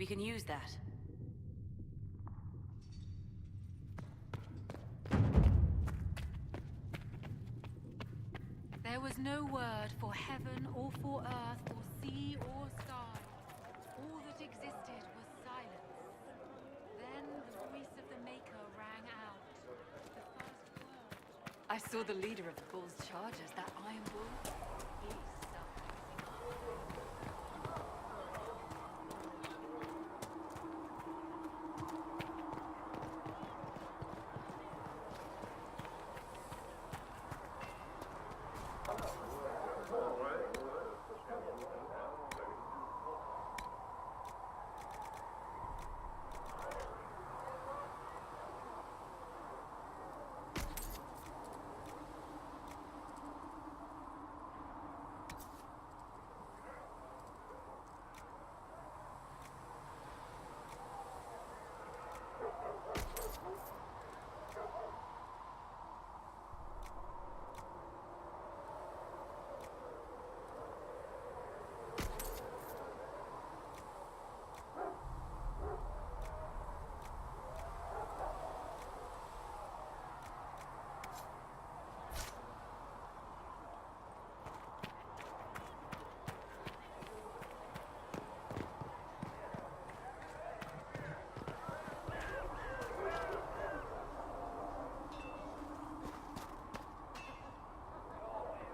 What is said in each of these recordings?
can use that. There was no word for heaven or for earth or sea or sky. All that existed was silence. Then the voice of the Maker rang out. The first word. I saw the leader of the Bull's chargers, that Iron Bull. He's something.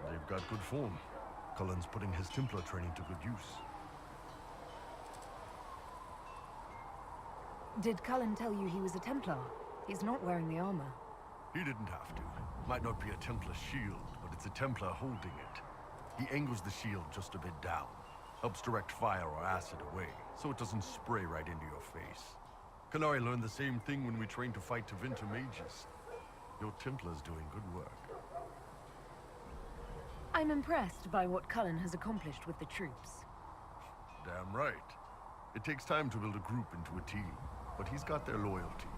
They've got good form. Cullen's putting his Templar training to good use. Did Cullen tell you he was a Templar? He's not wearing the armor. He didn't have to. Might not be a Templar shield, but it's a Templar holding it. He angles the shield just a bit down. Helps direct fire or acid away, so it doesn't spray right into your face. Kanari learned the same thing when we trained to fight Tevinter mages. Your Templar's doing good work. I'm impressed by what Cullen has accomplished with the troops. Damn right. It takes time to build a group into a team, but he's got their loyalty.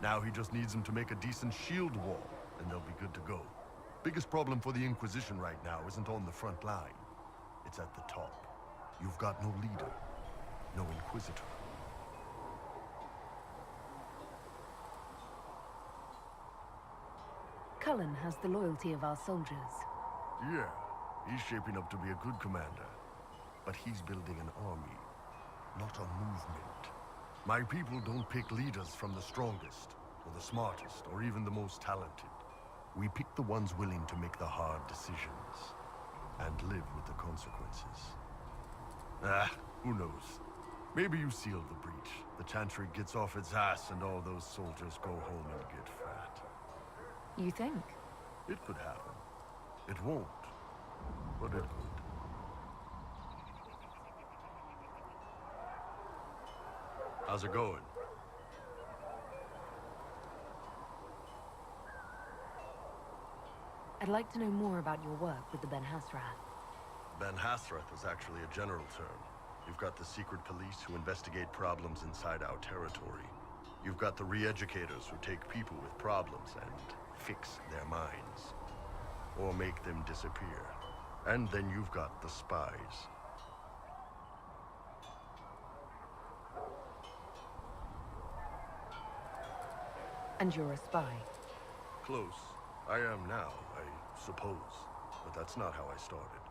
Now he just needs them to make a decent shield wall, and they'll be good to go. Biggest problem for the Inquisition right now isn't on the front line. It's at the top. You've got no leader, no Inquisitor. Cullen has the loyalty of our soldiers. Yeah, he's shaping up to be a good commander. But he's building an army, not a movement. My people don't pick leaders from the strongest, or the smartest, or even the most talented. We pick the ones willing to make the hard decisions, and live with the consequences. Who knows? Maybe you sealed the breach. The Chantry gets off its ass and all those soldiers go home and get fat. You think? It could happen. It won't, but it could. How's it going? I'd like to know more about your work with the Ben Hasrath. Ben Hasrath is actually a general term. You've got the secret police who investigate problems inside our territory. You've got the re-educators who take people with problems and fix their minds. Or make them disappear. And then you've got the spies. And you're a spy. Close. I am now, I suppose. But that's not how I started.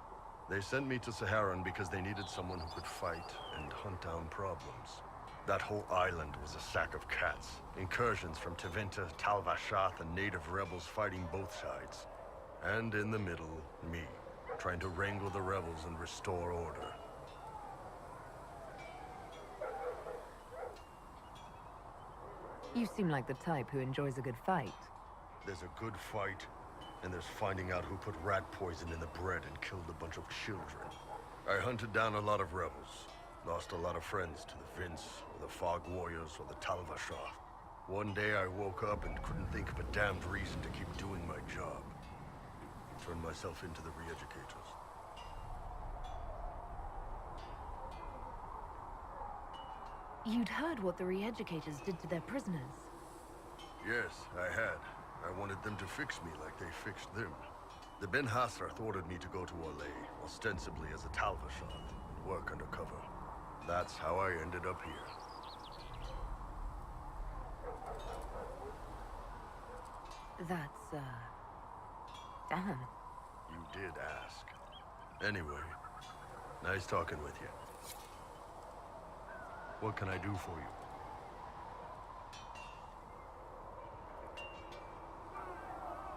They sent me to Saharan because they needed someone who could fight and hunt down problems. That whole island was a sack of cats. Incursions from Tevinter, Tal Vashath, and native rebels fighting both sides. And in the middle, me, trying to wrangle the rebels and restore order. You seem like the type who enjoys a good fight. There's a good fight, and there's finding out who put rat poison in the bread and killed a bunch of children. I hunted down a lot of rebels. Lost a lot of friends to the Vince, or the Fog Warriors, or the Tal Vashath. One day I woke up and couldn't think of a damned reason to keep doing my job. Turned myself into the re-educators. You'd heard what the re-educators did to their prisoners. Yes, I had. I wanted them to fix me like they fixed them. The Ben Hasrath ordered me to go to Orlais, ostensibly as a Tal Vashath, and work undercover. That's how I ended up here. That's, damn. You did ask. Anyway, nice talking with you. What can I do for you?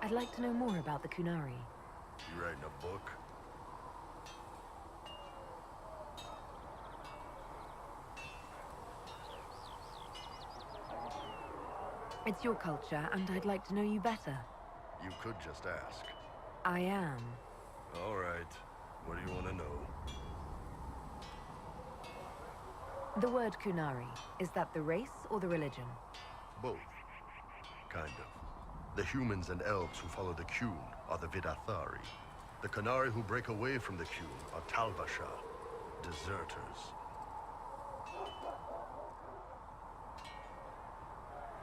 I'd like to know more about the Kunari. You writing a book? It's your culture, and I'd like to know you better. You could just ask. I am. All right. What do you want to know? The word Kunari, is that the race or the religion? Both. Kind of. The humans and elves who follow the Qun are the Vidathari. The Kunari who break away from the Qun are Talbasha, deserters.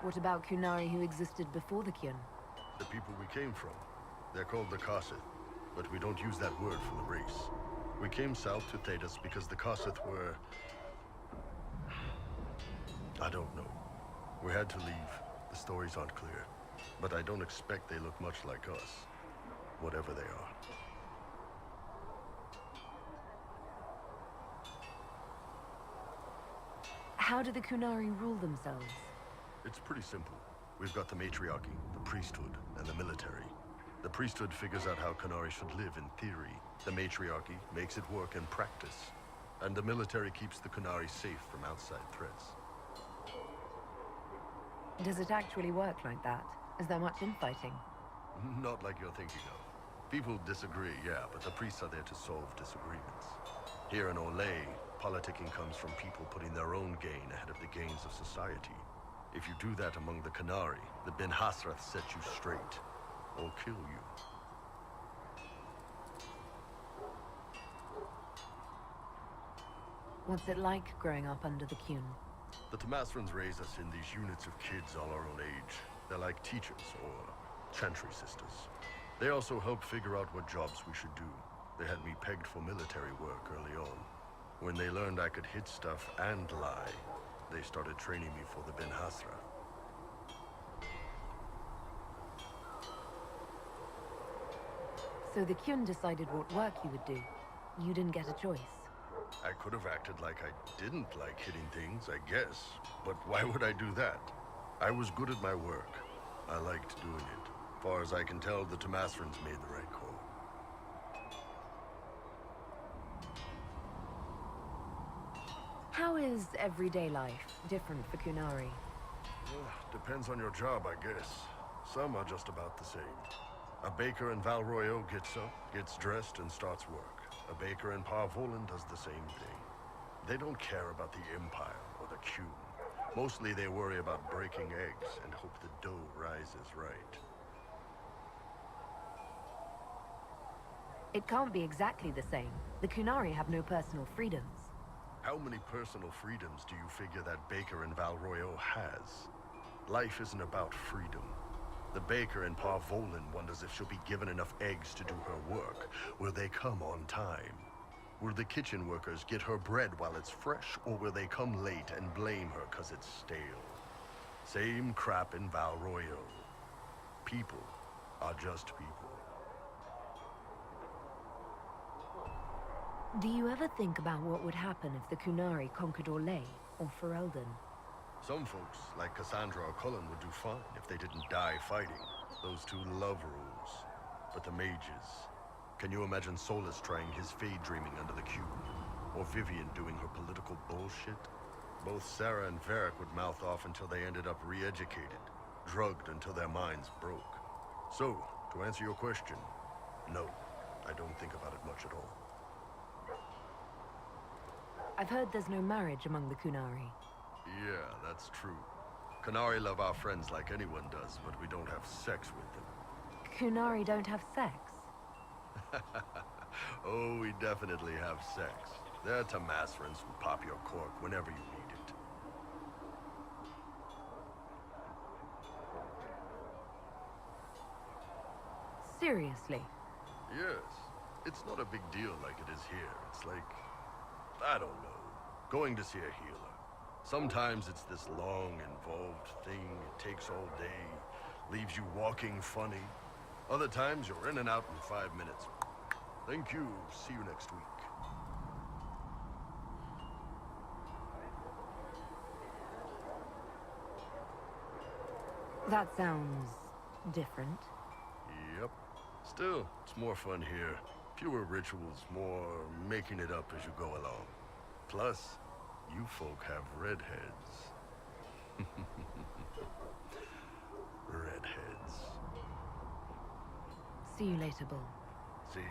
What about Kunari who existed before the Qun? The people we came from. They're called the Kossith, but we don't use that word for the race. We came south to Thedas because the Kossith were... I don't know. We had to leave. The stories aren't clear. But I don't expect they look much like us. Whatever they are. How do the Kunari rule themselves? It's pretty simple. We've got the matriarchy, the priesthood, and the military. The priesthood figures out how Kunari should live in theory. The matriarchy makes it work in practice. And the military keeps the Kunari safe from outside threats. Does it actually work like that? Is there much infighting? Not like you're thinking of. People disagree, yeah, but the priests are there to solve disagreements. Here in Olay, politicking comes from people putting their own gain ahead of the gains of society. If you do that among the Kunari, the Ben Hasrath set you straight, or kill you. What's it like growing up under the Qun? The Tamasrans raise us in these units of kids all our own age. They're like teachers, or chantry sisters. They also help figure out what jobs we should do. They had me pegged for military work early on. When they learned I could hit stuff and lie, they started training me for the Ben Hasra. So the Qun decided what work you would do. You didn't get a choice. I could have acted like I didn't like hitting things, I guess. But why would I do that? I was good at my work. I liked doing it. Far as I can tell, the Tamasrans made the right call. How is everyday life different for Kunari? Depends on your job, I guess. Some are just about the same. A baker in Val Royeaux gets up, gets dressed, and starts work. A baker in Parvolan does the same thing. They don't care about the Empire or the Qun. Mostly they worry about breaking eggs and hope the dough rises right. It can't be exactly the same. The Kunari have no personal freedoms. How many personal freedoms do you figure that baker in Val Royeaux has? Life isn't about freedom. The baker in Parvolan wonders if she'll be given enough eggs to do her work. Will they come on time? Will the kitchen workers get her bread while it's fresh, or will they come late and blame her 'cause it's stale? Same crap in Val Royeaux. People are just people. Do you ever think about what would happen if the Kunari conquered Orlais or Ferelden? Some folks, like Cassandra or Cullen, would do fine if they didn't die fighting. Those two love rules. But the mages... Can you imagine Solus trying his fade dreaming under the Qun? Or Vivian doing her political bullshit? Both Sarah and Varric would mouth off until they ended up re-educated, drugged until their minds broke. So, to answer your question, no, I don't think about it much at all. I've heard there's no marriage among the Kunari. Yeah, that's true. Kunari love our friends like anyone does, but we don't have sex with them. Kunari don't have sex? Oh, we definitely have sex. They're Tamasrans who pop your cork whenever you need it. Seriously? Yes. It's not a big deal like it is here. It's like... I don't know. Going to see a healer. Sometimes it's this long, involved thing. It takes all day, leaves you walking funny. Other times you're in and out in 5 minutes. Thank you. See you next week. That sounds different. Yep. Still, it's more fun here. Fewer rituals, more making it up as you go along. Plus, you folk have redheads. Redheads. See you later, Bull. See ya.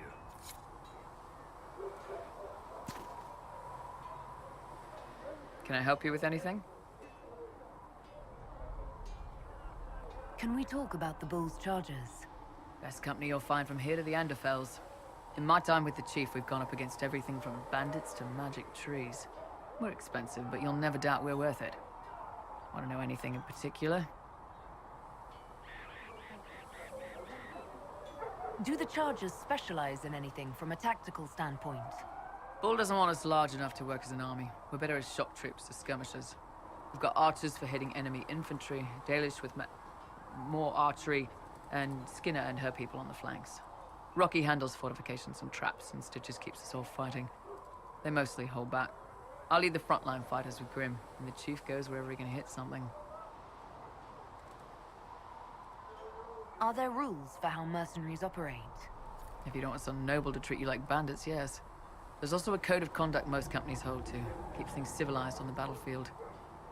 Can I help you with anything? Can we talk about the Bull's charges? Best company you'll find from here to the Anderfells. In my time with the Chief, we've gone up against everything from bandits to magic trees. We're expensive, but you'll never doubt we're worth it. Want to know anything in particular? Do the charges specialize in anything from a tactical standpoint? Bull doesn't want us large enough to work as an army. We're better as shock troops, as skirmishers. We've got archers for hitting enemy infantry, Dalish with more archery, and Skinner and her people on the flanks. Rocky handles fortifications and traps, and Stitches keeps us all fighting. They mostly hold back. I'll lead the frontline fighters with Grim, and the Chief goes wherever he can hit something. Are there rules for how mercenaries operate? If you don't want some noble to treat you like bandits, yes. There's also a code of conduct most companies hold to. Keeps things civilized on the battlefield.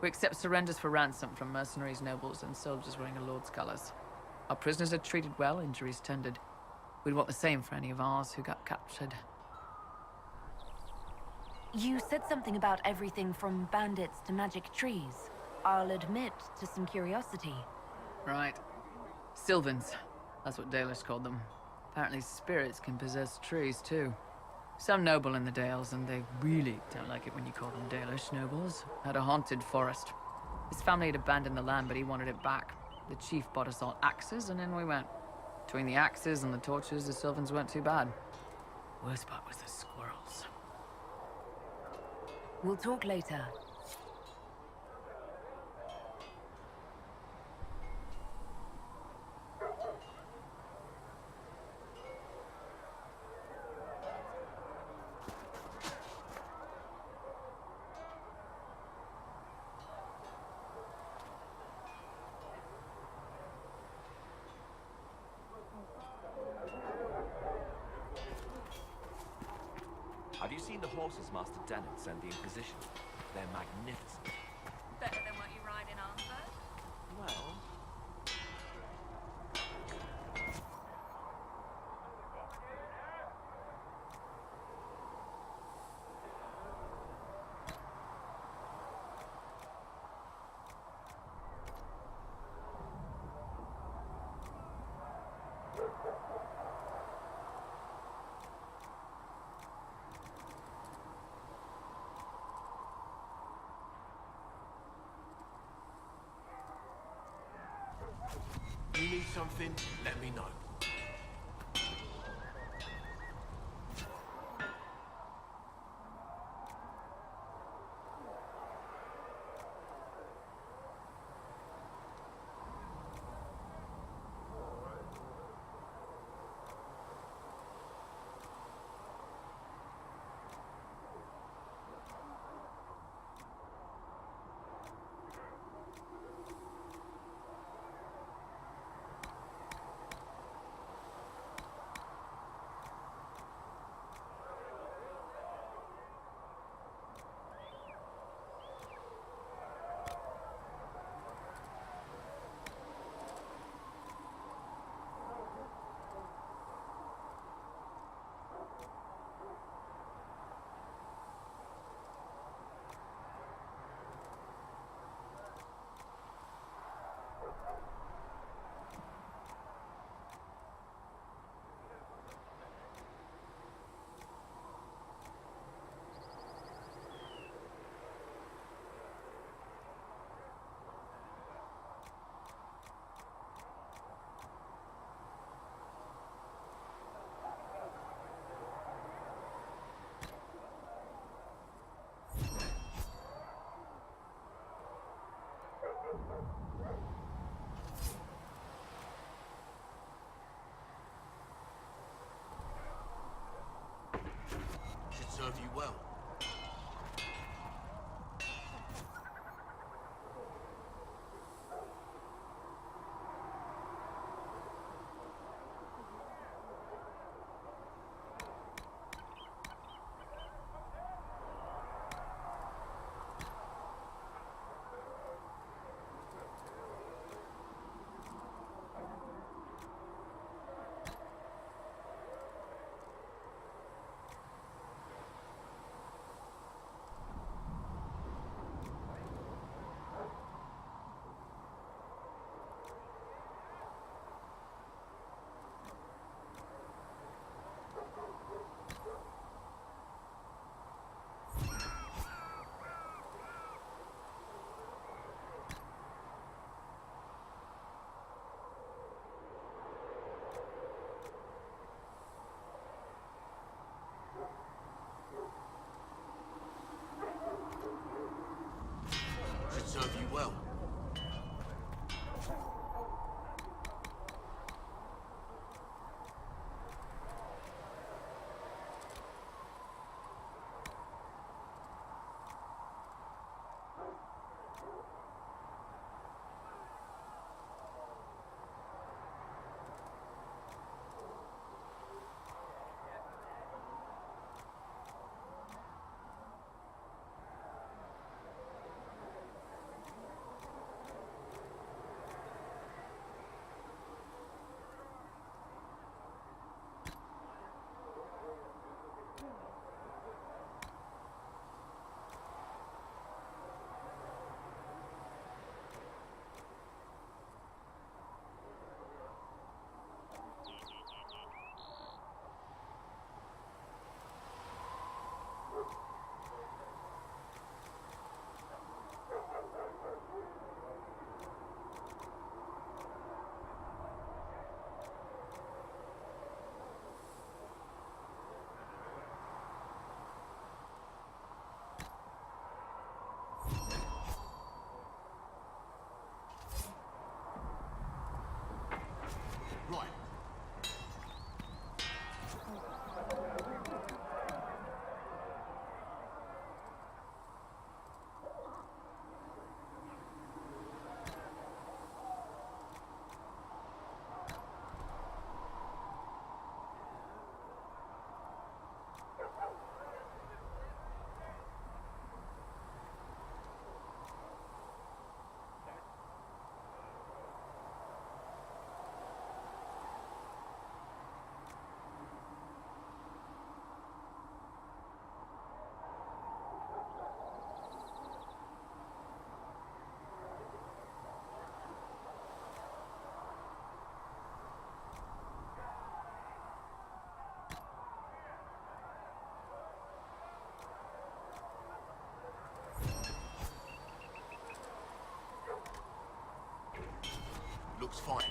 We accept surrenders for ransom from mercenaries, nobles, and soldiers wearing a lord's colors. Our prisoners are treated well, injuries tended. We'd want the same for any of ours who got captured. You said something about everything from bandits to magic trees. I'll admit to some curiosity. Right. Sylvans. That's what Dalish called them. Apparently spirits can possess trees, too. Some noble in the Dales, and they really don't like it when you call them Dalish nobles, had a haunted forest. His family had abandoned the land, but he wanted it back. The Chief bought us all axes, and in we went. Between the axes and the torches, the Sylvans weren't too bad. Worst part was the squirrels. We'll talk later. Have you seen the horses Master Dennett sent the Inquisition? They're magnificent. Better than what you ride in Arnberg? Well, you need something, let me know. Should serve you well. Should serve you well. Right. Looks fine.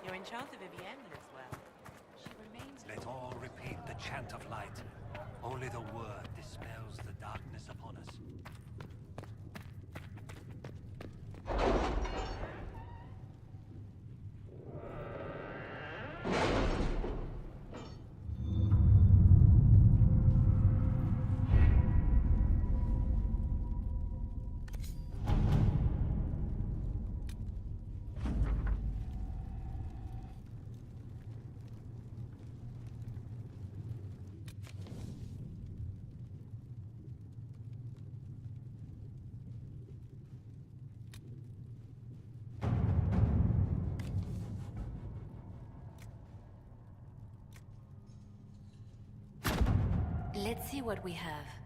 You're in charge of Vivienne as well. She remains. Let all repeat the chant of light. Only the word dispels the darkness upon us. Let's see what we have.